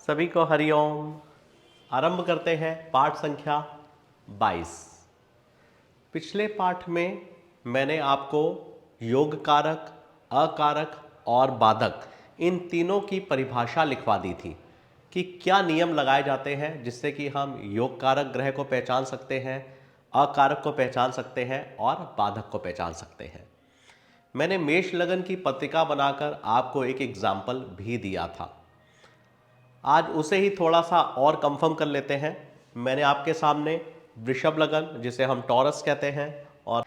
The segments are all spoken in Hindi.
सभी को हरिओम। आरंभ करते हैं पाठ संख्या 22। पिछले पाठ में मैंने आपको योग कारक, अकारक और बाधक इन तीनों की परिभाषा लिखवा दी थी कि क्या नियम लगाए जाते हैं जिससे कि हम योग कारक ग्रह को पहचान सकते हैं, अकारक को पहचान सकते हैं और बाधक को पहचान सकते हैं। मैंने मेष लगन की पत्रिका बनाकर आपको एक एग्जाम्पल भी दिया था। आज उसे ही थोड़ा सा और कंफर्म कर लेते हैं। मैंने आपके सामने वृषभ लगन जिसे हम टॉरस कहते हैं और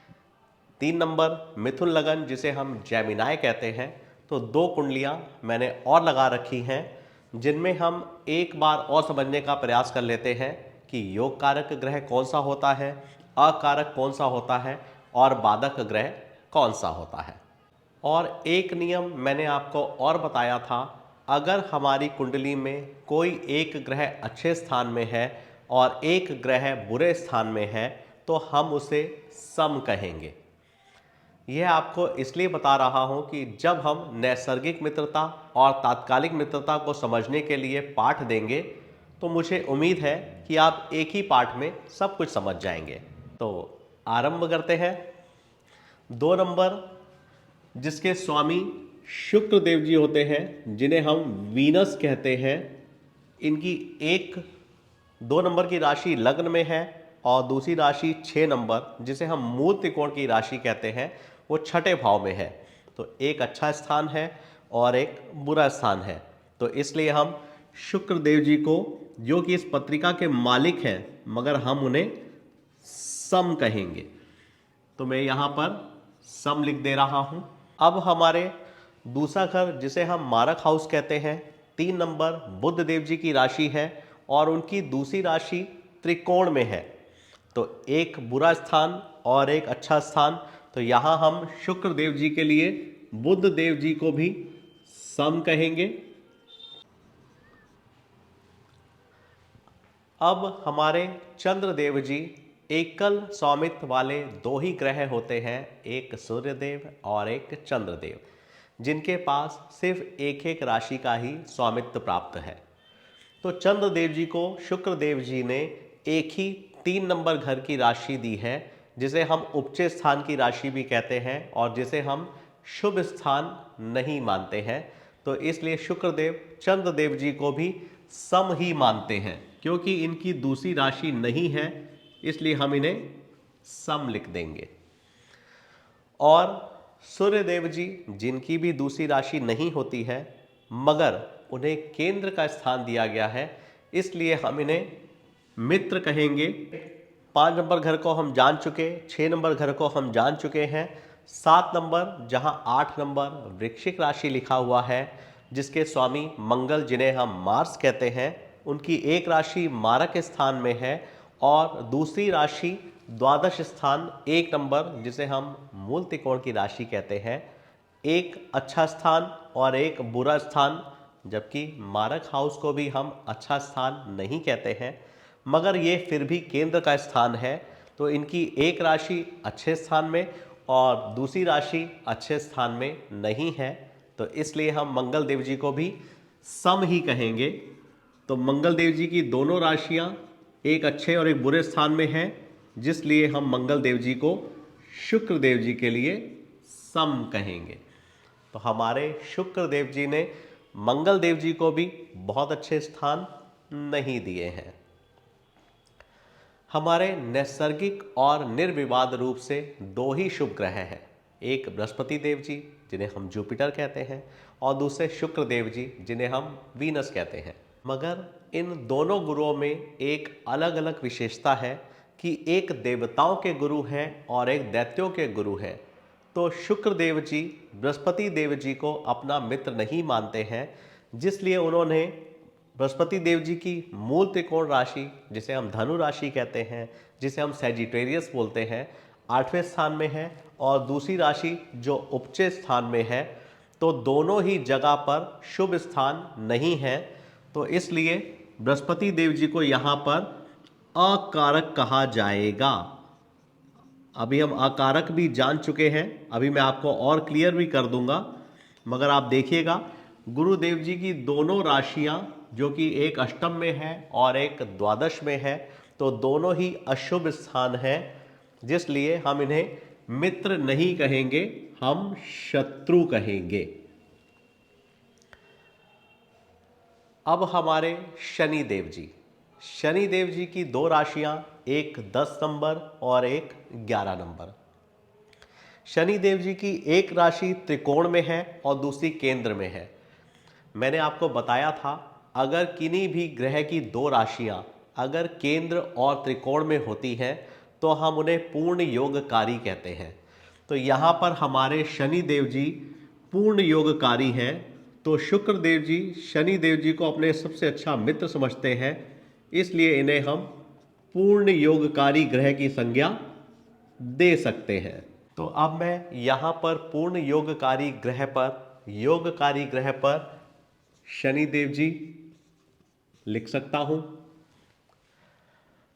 3 नंबर मिथुन लगन जिसे हम जेमिनाई कहते हैं, तो 2 कुंडलियां मैंने और लगा रखी हैं जिनमें हम एक बार और समझने का प्रयास कर लेते हैं कि योग कारक ग्रह कौन सा होता है, अकारक कौन सा होता है और बाधक ग्रह कौन सा होता है। और एक नियम मैंने आपको और बताया था, अगर हमारी कुंडली में कोई एक ग्रह अच्छे स्थान में है और एक ग्रह बुरे स्थान में है तो हम उसे सम कहेंगे। यह आपको इसलिए बता रहा हूं कि जब हम नैसर्गिक मित्रता और तात्कालिक मित्रता को समझने के लिए पाठ देंगे तो मुझे उम्मीद है कि आप एक ही पाठ में सब कुछ समझ जाएंगे। तो आरंभ करते हैं। 2 नंबर जिसके स्वामी शुक्र देव जी होते हैं, जिन्हें हम वीनस कहते हैं, इनकी 2 नंबर की राशि लग्न में है और दूसरी राशि 6 नंबर जिसे हम मूल त्रिकोण की राशि कहते हैं वो छठे भाव में है। तो एक अच्छा स्थान है और एक बुरा स्थान है। तो इसलिए हम शुक्र देव जी को, जो कि इस पत्रिका के मालिक हैं मगर हम उन्हें सम कहेंगे, तो मैं यहाँ पर सम लिख दे रहा हूँ। अब हमारे दूसरा घर जिसे हम मारक हाउस कहते हैं, 3 नंबर बुध देव जी की राशि है और उनकी दूसरी राशि त्रिकोण में है। तो एक बुरा स्थान और एक अच्छा स्थान। तो यहाँ हम शुक्र देव जी के लिए बुध देव जी को भी सम कहेंगे। अब हमारे चंद्र देव जी एकल स्वामित्व वाले 2 ही ग्रह होते हैं, एक सूर्यदेव और एक चंद्रदेव, जिनके पास सिर्फ एक एक राशि का ही स्वामित्व प्राप्त है। तो चंद्रदेव जी को शुक्र देव जी ने एक ही 3 नंबर घर की राशि दी है जिसे हम उपचय स्थान की राशि भी कहते हैं और जिसे हम शुभ स्थान नहीं मानते हैं। तो इसलिए शुक्रदेव चंद्रदेव जी को भी सम ही मानते हैं, क्योंकि इनकी दूसरी राशि नहीं है, इसलिए हम इन्हें सम लिख देंगे। और सूर्यदेव जी जिनकी भी दूसरी राशि नहीं होती है मगर उन्हें केंद्र का स्थान दिया गया है, इसलिए हम इन्हें मित्र कहेंगे। 5 नंबर घर को हम जान चुके, 6 नंबर घर को हम जान चुके हैं। 7 नंबर जहां 8 नंबर वृश्चिक राशि लिखा हुआ है, जिसके स्वामी मंगल जिन्हें हम मार्स कहते हैं, उनकी एक राशि मारक स्थान में है और दूसरी राशि द्वादश स्थान 1 नंबर जिसे हम मूल त्रिकोण की राशि कहते हैं, एक अच्छा स्थान और एक बुरा स्थान, जबकि मारक हाउस को भी हम अच्छा स्थान नहीं कहते हैं मगर ये फिर भी केंद्र का स्थान है। तो इनकी एक राशि अच्छे स्थान में और दूसरी राशि अच्छे स्थान में नहीं है, तो इसलिए हम मंगल देव जी को भी सम ही कहेंगे। तो मंगल देव जी की दोनों राशियां एक अच्छे और एक बुरे स्थान में हैं, जिसलिए हम मंगल देव जी को शुक्र देव जी के लिए सम कहेंगे। तो हमारे शुक्र देव जी ने मंगल देव जी को भी बहुत अच्छे स्थान नहीं दिए हैं। हमारे नैसर्गिक और निर्विवाद रूप से 2 ही शुभ ग्रह हैं, एक बृहस्पति देव जी जिन्हें हम जुपिटर कहते हैं और दूसरे शुक्र देव जी जिन्हें हम वीनस कहते हैं। मगर इन दोनों गुरुओं में एक अलग अलग विशेषता है कि एक देवताओं के गुरु हैं और एक दैत्यों के गुरु हैं। तो शुक्र देव जी बृहस्पति देव जी को अपना मित्र नहीं मानते हैं, जिसलिए उन्होंने बृहस्पति देव जी की मूल त्रिकोण राशि जिसे हम धनु राशि कहते हैं, जिसे हम सैजिटेरियस बोलते हैं, 8वें स्थान में है और दूसरी राशि जो उपचय स्थान में है। तो दोनों ही जगह पर शुभ स्थान नहीं है, तो इसलिए बृहस्पति देव जी को यहाँ पर अकारक कहा जाएगा। अभी हम अकारक भी जान चुके हैं, अभी मैं आपको और क्लियर भी कर दूंगा, मगर आप देखिएगा गुरुदेव जी की दोनों राशियां जो कि एक अष्टम में है और एक द्वादश में है, तो दोनों ही अशुभ स्थान है, जिसलिए हम इन्हें मित्र नहीं कहेंगे, हम शत्रु कहेंगे। अब हमारे शनि देव जी, शनि देव जी की दो राशियां, एक 10 नंबर और एक 11 नंबर। शनि देव जी की एक राशि त्रिकोण में है और दूसरी केंद्र में है। मैंने आपको बताया था, अगर किन्हीं भी ग्रह की दो राशियां अगर केंद्र और त्रिकोण में होती हैं तो हम उन्हें पूर्ण योगकारी कहते हैं। तो यहाँ पर हमारे शनि देव जी पूर्ण योगकारी हैं, तो शुक्र देव जी शनि देव जी को अपने सबसे अच्छा मित्र समझते हैं, इसलिए इन्हें हम पूर्ण योगकारी ग्रह की संज्ञा दे सकते हैं। तो अब मैं यहाँ पर पूर्ण योगकारी ग्रह पर शनि देव जी लिख सकता हूं।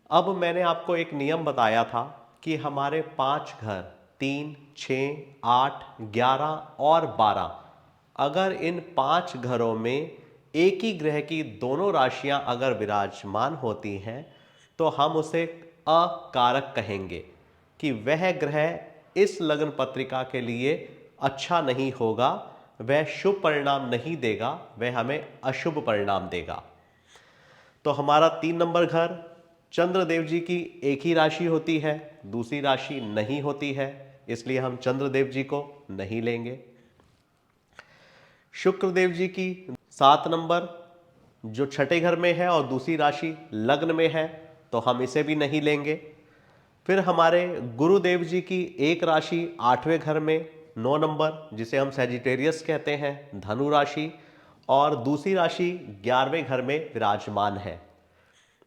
अब मैंने आपको एक नियम बताया था कि हमारे 5 घर 3, 6, 8, 11 और 12, अगर इन 5 घरों में एक ही ग्रह की दोनों राशियां अगर विराजमान होती हैं तो हम उसे अकारक कहेंगे कि वह ग्रह इस लग्न पत्रिका के लिए अच्छा नहीं होगा, वह शुभ परिणाम नहीं देगा, वह हमें अशुभ परिणाम देगा। तो हमारा 3 नंबर घर, चंद्रदेव जी की एक ही राशि होती है, दूसरी राशि नहीं होती है, इसलिए हम चंद्रदेव जी को नहीं लेंगे। शुक्रदेव जी की 7 नंबर जो छठे घर में है और दूसरी राशि लग्न में है, तो हम इसे भी नहीं लेंगे। फिर हमारे गुरुदेव जी की एक राशि 8वें घर में 9 नंबर, जिसे हम सैजिटेरियस कहते हैं, धनु राशि, और दूसरी राशि 11वें घर में विराजमान है।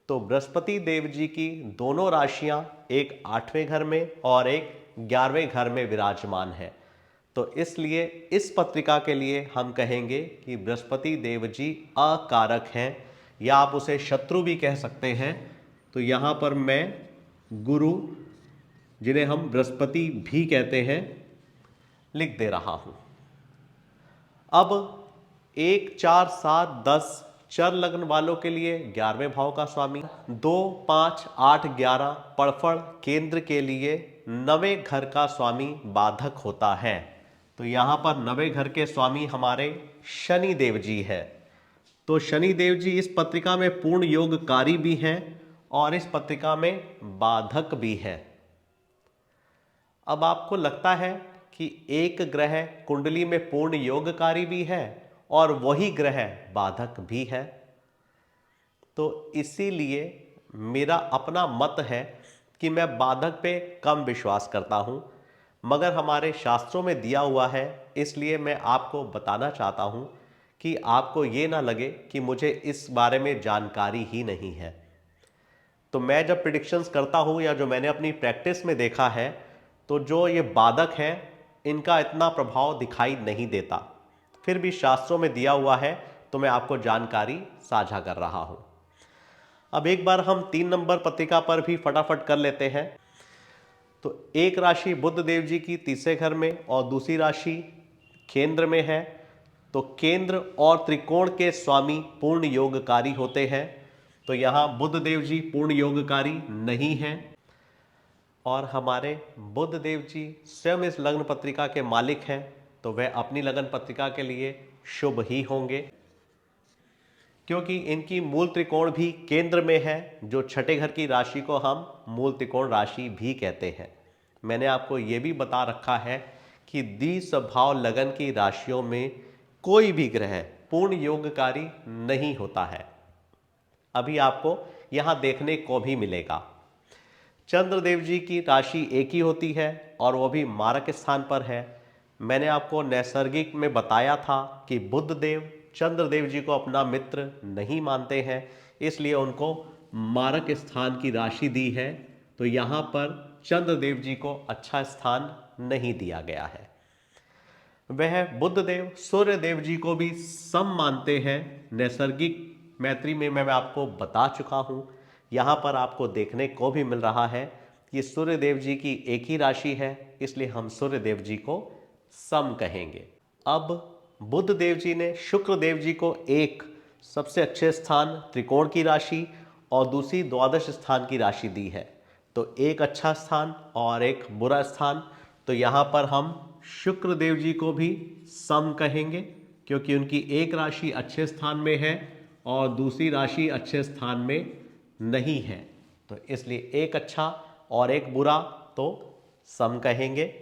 तो बृहस्पति देव जी की दोनों राशियां एक 8वें घर में और एक 11वें घर में विराजमान है। तो इसलिए इस पत्रिका के लिए हम कहेंगे कि बृहस्पति देव जी अकारक हैं, या आप उसे शत्रु भी कह सकते हैं। तो यहां पर मैं गुरु, जिन्हें हम बृहस्पति भी कहते हैं, लिख दे रहा हूं। अब 1, 4, 7, 10 चर लग्न वालों के लिए 11वें भाव का स्वामी, 2, 5, 8, 11 पड़फड़ केंद्र के लिए 9वें घर का स्वामी बाधक होता है। तो यहां पर 9वें घर के स्वामी हमारे शनि देव जी है। तो शनि देव जी इस पत्रिका में पूर्ण योगकारी भी हैं और इस पत्रिका में बाधक भी है। अब आपको लगता है कि एक ग्रह कुंडली में पूर्ण योगकारी भी है और वही ग्रह बाधक भी है, तो इसीलिए मेरा अपना मत है कि मैं बाधक पे कम विश्वास करता हूं, मगर हमारे शास्त्रों में दिया हुआ है, इसलिए मैं आपको बताना चाहता हूं कि आपको ये ना लगे कि मुझे इस बारे में जानकारी ही नहीं है। तो मैं जब प्रिडिक्शंस करता हूं या जो मैंने अपनी प्रैक्टिस में देखा है, तो जो ये बाधक हैं इनका इतना प्रभाव दिखाई नहीं देता, फिर भी शास्त्रों में दिया हुआ है तो मैं आपको जानकारी साझा कर रहा हूं। अब एक बार हम 3 नंबर पत्रिका पर भी फटाफट कर लेते हैं। तो एक राशि बुध देव जी की तीसरे घर में और दूसरी राशि केंद्र में है। तो केंद्र और त्रिकोण के स्वामी पूर्ण योगकारी होते हैं। तो यहां बुध देव जी पूर्ण योगकारी नहीं हैं और हमारे बुध देव जी स्वयं इस लग्न पत्रिका के मालिक हैं, तो वह अपनी लगन पत्रिका के लिए शुभ ही होंगे, क्योंकि इनकी मूल त्रिकोण भी केंद्र में है, जो छठे घर की राशि को हम मूल त्रिकोण राशि भी कहते हैं। मैंने आपको यह भी बता रखा है कि द्विस्वभाव लगन की राशियों में कोई भी ग्रह पूर्ण योगकारी नहीं होता है। अभी आपको यहां देखने को भी मिलेगा। चंद्रदेव जी की राशि एक ही होती है और वह भी मारक स्थान पर है। मैंने आपको नैसर्गिक में बताया था कि बुध देव चंद्रदेव जी को अपना मित्र नहीं मानते हैं, इसलिए उनको मारक स्थान की राशि दी है। तो यहां पर चंद्रदेव जी को अच्छा स्थान नहीं दिया गया है। वह बुध देव सूर्य देव जी को भी सम मानते हैं। नैसर्गिक मैत्री में मैं आपको बता चुका हूं। यहां पर आपको देखने को भी मिल रहा है कि सूर्य देव जी की एक ही राशि है, इसलिए हम सूर्य देव जी को सम कहेंगे। अब बुध देव जी ने शुक्र देव जी को एक सबसे अच्छे स्थान त्रिकोण की राशि और दूसरी द्वादश स्थान की राशि दी है। तो एक अच्छा स्थान और एक बुरा स्थान, तो यहाँ पर हम शुक्र देव जी को भी सम कहेंगे, क्योंकि उनकी एक राशि अच्छे स्थान में है और दूसरी राशि अच्छे स्थान में नहीं है। तो इसलिए एक अच्छा और एक बुरा तो सम कहेंगे।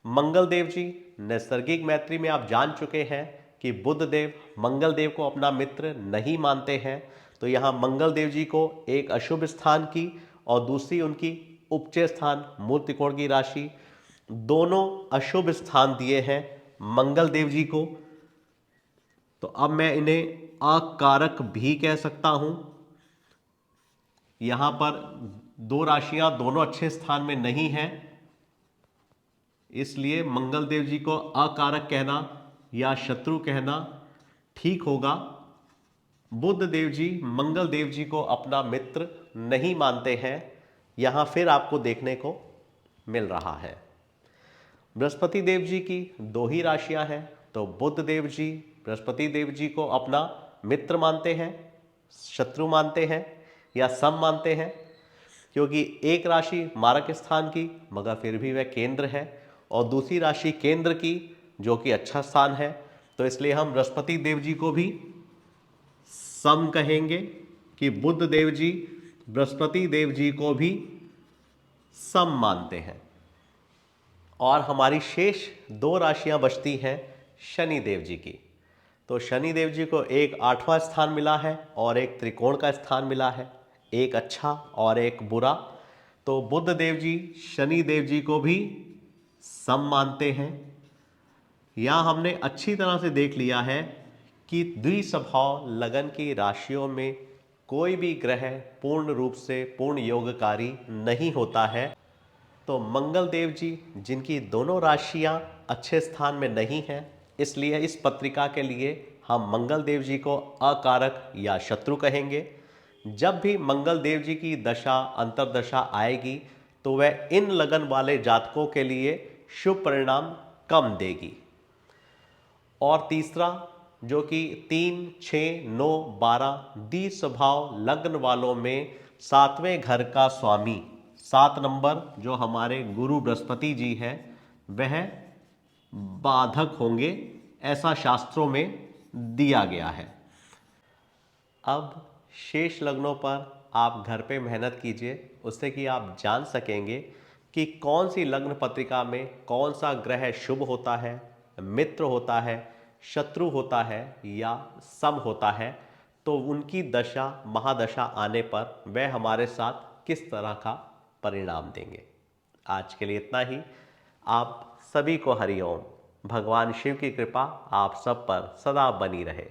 मंगल देव जी, नैसर्गिक मैत्री में आप जान चुके हैं कि बुध देव मंगल देव को अपना मित्र नहीं मानते हैं। तो यहाँ मंगल देव जी को एक अशुभ स्थान की और दूसरी उनकी उपचय स्थान मूल त्रिकोण की राशि, दोनों अशुभ स्थान दिए हैं मंगल देव जी को। तो अब मैं इन्हें अकारक भी कह सकता हूं। यहां पर दो राशियां दोनों अच्छे स्थान में नहीं हैं, इसलिए मंगल देव जी को अकारक कहना या शत्रु कहना ठीक होगा। बुध देव जी मंगल देव जी को अपना मित्र नहीं मानते हैं, यहां फिर आपको देखने को मिल रहा है। बृहस्पति देव जी की दो ही राशियां हैं, तो बुध देव जी बृहस्पति देव जी को अपना मित्र मानते हैं, शत्रु मानते हैं या सम मानते हैं, क्योंकि एक राशि मारक स्थान की मगर फिर भी वह केंद्र है और दूसरी राशि केंद्र की जो कि अच्छा स्थान है। तो इसलिए हम बृहस्पति देव जी को भी सम कहेंगे कि बुध देव जी बृहस्पति देव जी को भी सम मानते हैं। और हमारी शेष दो राशियां बचती हैं शनि देव जी की। तो शनि देव जी को एक 8वां स्थान मिला है और एक त्रिकोण का स्थान मिला है, एक अच्छा और एक बुरा। तो बुध देव जी शनि देव जी को भी सम मानते हैं। यहाँ हमने अच्छी तरह से देख लिया है कि द्विस्वभाव लगन की राशियों में कोई भी ग्रह पूर्ण रूप से पूर्ण योगकारी नहीं होता है। तो मंगल देव जी जिनकी दोनों राशियां अच्छे स्थान में नहीं हैं, इसलिए इस पत्रिका के लिए हम मंगल देव जी को अकारक या शत्रु कहेंगे। जब भी मंगल देव जी की दशा अंतर्दशा आएगी तो वह इन लगन वाले जातकों के लिए शुभ परिणाम कम देगी। और तीसरा जो कि 3, 6, 9, 12 द्विस्वभाव लग्न वालों में 7वें घर का स्वामी 7 नंबर जो हमारे गुरु बृहस्पति जी हैं वह बाधक होंगे, ऐसा शास्त्रों में दिया गया है। अब शेष लग्नों पर आप घर पे मेहनत कीजिए, उससे कि आप जान सकेंगे कि कौन सी लग्न पत्रिका में कौन सा ग्रह शुभ होता है, मित्र होता है, शत्रु होता है या सम होता है। तो उनकी दशा महादशा आने पर वह हमारे साथ किस तरह का परिणाम देंगे। आज के लिए इतना ही। आप सभी को हरिओम। भगवान शिव की कृपा आप सब पर सदा बनी रहे।